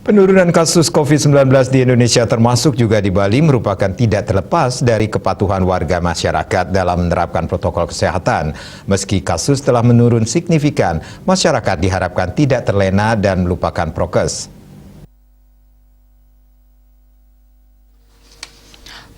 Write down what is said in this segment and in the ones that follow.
Penurunan kasus COVID-19 di Indonesia termasuk juga di Bali merupakan tidak terlepas dari kepatuhan warga masyarakat dalam menerapkan protokol kesehatan. Meski kasus telah menurun signifikan, masyarakat diharapkan tidak terlena dan melupakan prokes.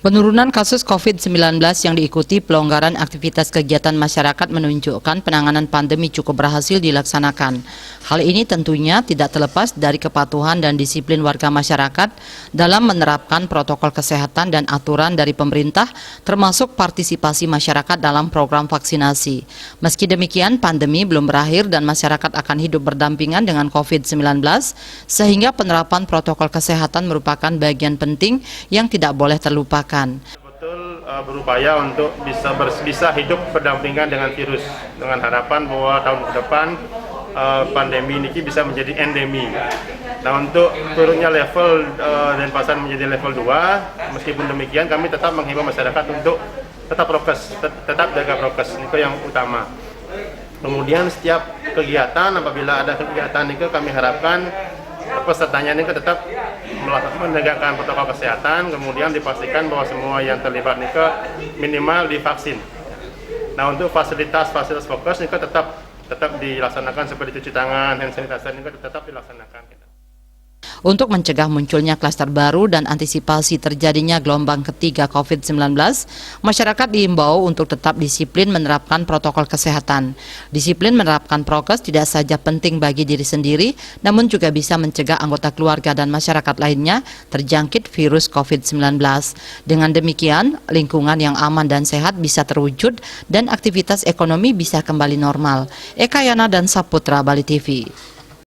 Penurunan kasus COVID-19 yang diikuti pelonggaran aktivitas kegiatan masyarakat menunjukkan penanganan pandemi cukup berhasil dilaksanakan. Hal ini tentunya tidak terlepas dari kepatuhan dan disiplin warga masyarakat dalam menerapkan protokol kesehatan dan aturan dari pemerintah, termasuk partisipasi masyarakat dalam program vaksinasi. Meski demikian, pandemi belum berakhir dan masyarakat akan hidup berdampingan dengan COVID-19, sehingga penerapan protokol kesehatan merupakan bagian penting yang tidak boleh terlupakan. Betul berupaya untuk bisa hidup berdampingan dengan virus, dengan harapan bahwa tahun ke depan pandemi ini bisa menjadi endemi. Nah, untuk turunnya level Denpasar menjadi level 2, meskipun demikian kami tetap menghimbau masyarakat untuk tetap prokes, tetap jaga prokes, itu yang utama. Kemudian setiap kegiatan, apabila ada kegiatan itu kami harapkan pesertanya ini tetap menegakkan protokol kesehatan, kemudian dipastikan bahwa semua yang terlibat ini minimal divaksin. Nah, untuk fasilitas fokus ini tetap dilaksanakan seperti cuci tangan, hand sanitizer ini tetap dilaksanakan. Untuk mencegah munculnya klaster baru dan antisipasi terjadinya gelombang ketiga COVID-19, masyarakat diimbau untuk tetap disiplin menerapkan protokol kesehatan. Disiplin menerapkan prokes tidak saja penting bagi diri sendiri, namun juga bisa mencegah anggota keluarga dan masyarakat lainnya terjangkit virus COVID-19. Dengan demikian, lingkungan yang aman dan sehat bisa terwujud dan aktivitas ekonomi bisa kembali normal. Eka Yana dan Saputra, Bali TV.